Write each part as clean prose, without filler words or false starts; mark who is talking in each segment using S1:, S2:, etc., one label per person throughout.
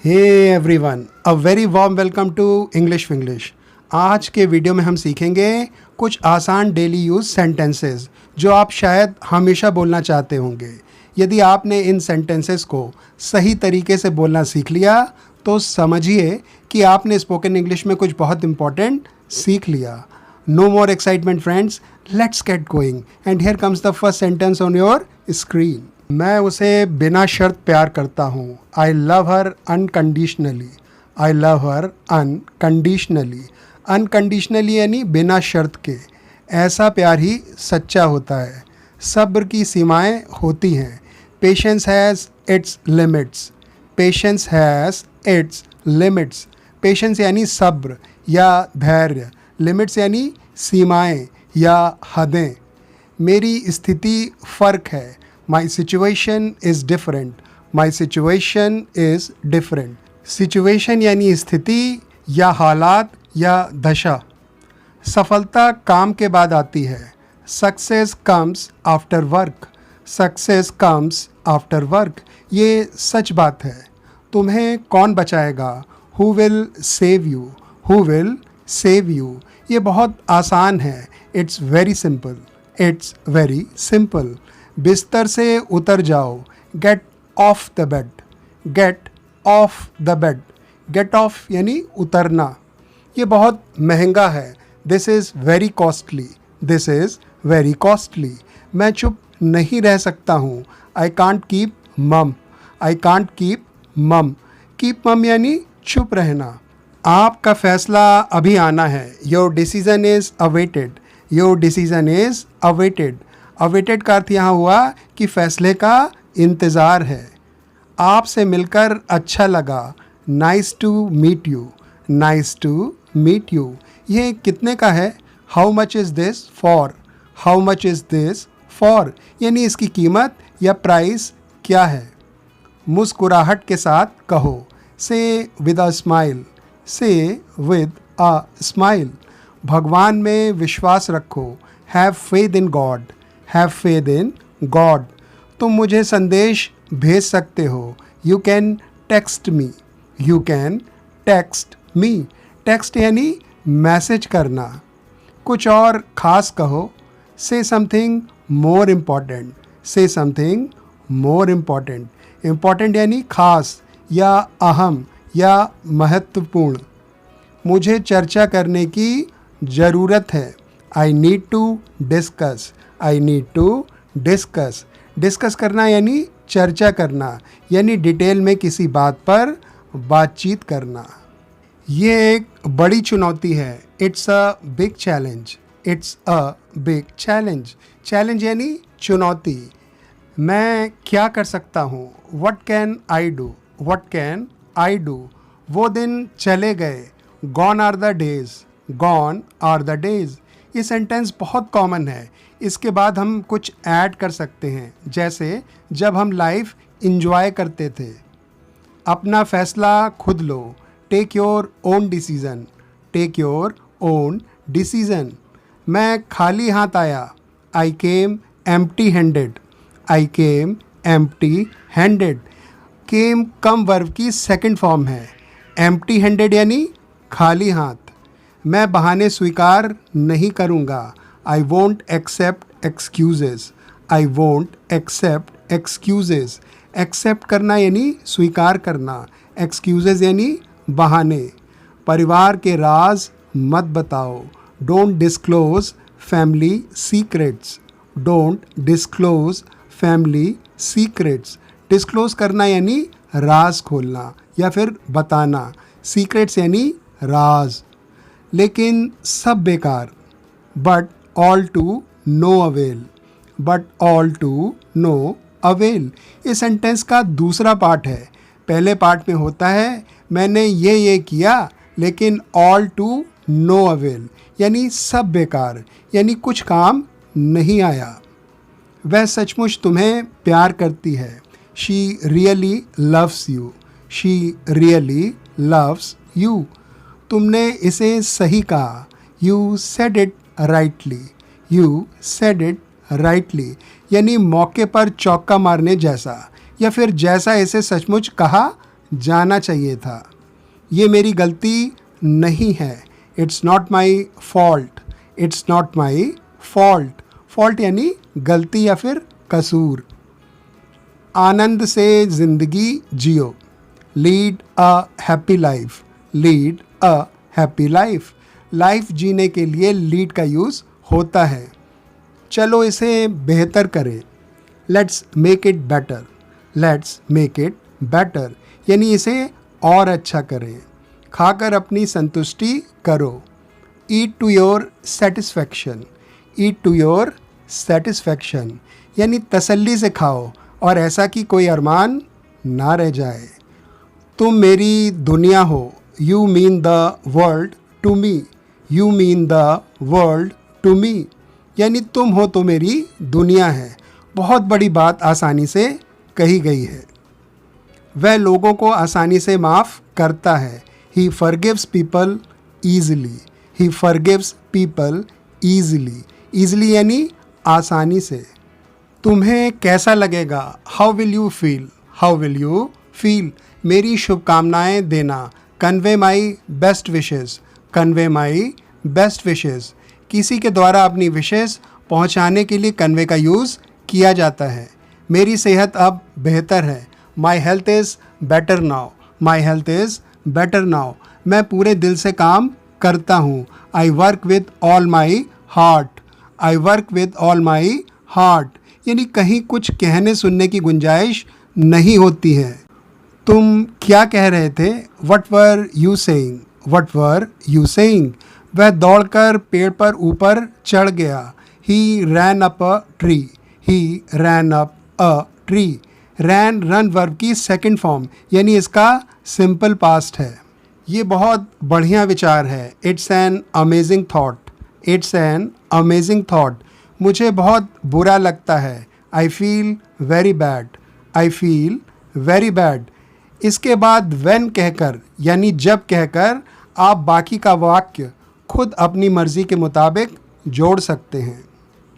S1: Hey everyone, a very warm welcome to English Vinglish. आज के video में हम सीखेंगे कुछ आसान डेली यूज़ सेंटेंसेस जो आप शायद हमेशा बोलना चाहते होंगे। यदि आपने इन सेंटेंसेस को सही तरीके से बोलना सीख लिया तो समझिए कि आपने स्पोकन इंग्लिश में कुछ बहुत इंपॉर्टेंट सीख लिया। No more excitement friends, let's get going and here comes the first sentence on your screen. मैं उसे बिना शर्त प्यार करता हूँ। I love her unconditionally. I love her unconditionally. Unconditionally यानी बिना शर्त के। ऐसा प्यार ही सच्चा होता है। सब्र की सीमाएं होती हैं। Patience has its limits. Patience has its limits. Patience यानी सब्र या धैर्य। लिमिट्स यानी सीमाएं या हदें। मेरी स्थिति फ़र्क है। My situation is different. My situation is different. Situation यानी स्थिति या हालात या दशा। सफलता काम के बाद आती है। Success comes after work. Success comes after work. ये सच बात है। तुम्हें कौन बचाएगा? Who will save you? Who will save you? ये बहुत आसान है। It's very simple. It's very simple. बिस्तर से उतर जाओ। Get off the bed. Get off the bed. Get off यानी उतरना। ये बहुत महंगा है। This is very costly. This is very costly. मैं चुप नहीं रह सकता हूँ। आई कांट कीप मम। आई कांट कीप मम। कीप मम यानी चुप रहना। आपका फैसला अभी आना है। Your decision is awaited. Your decision is awaited. Awaited का अर्थ यहाँ हुआ कि फैसले का इंतज़ार है। आपसे मिलकर अच्छा लगा। Nice to meet you. Nice to meet you. ये कितने का है? How much is this for? How much is this for यानी इसकी कीमत या प्राइस क्या है। मुस्कुराहट के साथ कहो। से विद अ स्माइल। से विद अ स्माइल। भगवान में विश्वास रखो। Have faith in God. Have faith in God. तुम मुझे संदेश भेज सकते हो। You can text me. You can text me. Text यानी मैसेज करना। कुछ और ख़ास कहो। से समथिंग मोर इम्पॉर्टेंट। से समथिंग मोर इम्पॉर्टेंट। इम्पॉर्टेंट यानी ख़ास या अहम या महत्वपूर्ण। मुझे चर्चा करने की ज़रूरत है। I need to discuss. I need to discuss. Discuss करना यानी चर्चा करना यानी डिटेल में किसी बात पर बातचीत करना। ये एक बड़ी चुनौती है। It's a big challenge. It's a big challenge. Challenge यानी चुनौती। मैं क्या कर सकता हूँ? What can I do? What can I do? वो दिन चले गए। Gone are the days. Gone are the days. ये सेंटेंस बहुत कॉमन है। इसके बाद हम कुछ ऐड कर सकते हैं, जैसे जब हम लाइफ इंजॉय करते थे। अपना फैसला खुद लो। Take your own decision. Take your own decision. मैं खाली हाथ आया। I came empty handed. I came empty handed. Came come verb की सेकंड फॉर्म है। एम्प्टी हैंडेड यानी खाली हाथ। मैं बहाने स्वीकार नहीं करूँगा। I won't accept excuses. I won't accept excuses. Accept करना यानी स्वीकार करना। एक्सक्यूजेस यानी बहाने। परिवार के राज मत बताओ। Don't disclose family secrets. Don't disclose family secrets. Disclose करना यानी राज खोलना या फिर बताना। सीक्रेट्स यानी राज। लेकिन सब बेकार। But all to no avail. But all to no avail. इस सेंटेंस का दूसरा पार्ट है। पहले पार्ट में होता है मैंने ये किया लेकिन ऑल टू नो अवेल यानी सब बेकार यानी कुछ काम नहीं आया। वह सचमुच तुम्हें प्यार करती है। She really loves you. She really loves you. तुमने इसे सही कहा। You said it rightly. You said it rightly यानी मौके पर चौका मारने जैसा या फिर जैसा इसे सचमुच कहा जाना चाहिए था। ये मेरी गलती नहीं है। It's not my fault. It's not my fault. Fault यानी गलती या फिर कसूर। आनंद से ज़िंदगी जियो। Lead a happy life. Lead a happy life. Life जीने के लिए लीड का यूज़ होता है। चलो इसे बेहतर करें। Let's make it better. Let's make it better यानी इसे और अच्छा करें। खाकर अपनी संतुष्टि करो। Eat to your satisfaction. Eat to your satisfaction यानी तसल्ली से खाओ और ऐसा कि कोई अरमान ना रह जाए। तुम मेरी दुनिया हो। You mean the world to me. You mean the world to me यानी तुम हो तो मेरी दुनिया है। बहुत बड़ी बात आसानी से कही गई है। वह लोगों को आसानी से माफ़ करता है। ही फॉरगिव्स पीपल ईज़िली। ही फॉरगिव्स पीपल ईज़िली। ईज़िली यानी आसानी से। तुम्हें कैसा लगेगा? How will you feel? How will you feel? मेरी शुभकामनाएं देना। Convey my best wishes. Convey my best wishes किसी के द्वारा अपनी विशेज़ पहुंचाने के लिए कन्वे का यूज़ किया जाता है। मेरी सेहत अब बेहतर है। My health is better now. My health is better now मैं पूरे दिल से काम करता हूँ। I work with all my heart. I work with all my heart यानी कहीं कुछ कहने सुनने की गुंजाइश नहीं होती है। तुम क्या कह रहे थे? What were you saying? What were you saying? वह दौड़कर पेड़ पर ऊपर चढ़ गया। He ran up a tree. He ran up a tree. Ran run verb की सेकंड फॉर्म यानी इसका सिंपल पास्ट है। ये बहुत बढ़िया विचार है। It's an amazing thought. It's an amazing thought मुझे बहुत बुरा लगता है। I feel very bad. I feel very bad इसके बाद व्हेन कहकर यानी जब कहकर आप बाकी का वाक्य खुद अपनी मर्जी के मुताबिक जोड़ सकते हैं।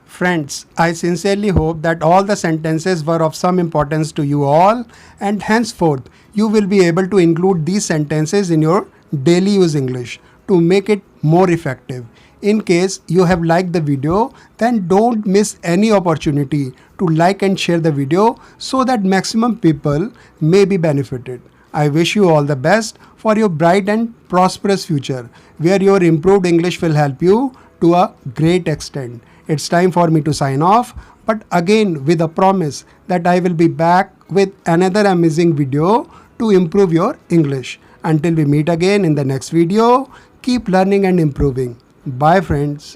S1: Friends, I sincerely hope that all the sentences were of some importance to you all, and henceforth you will be able to include these sentences in your daily use English to make it more effective. In case you have liked the video, then don't miss any opportunity to like and share the video so that maximum people may be benefited. I wish you all the best for your bright and prosperous future, where your improved English will help you to a great extent. It's time for me to sign off, but again with a promise that I will be back with another amazing video to improve your English. Until we meet again in the next video, keep learning and improving. Bye friends.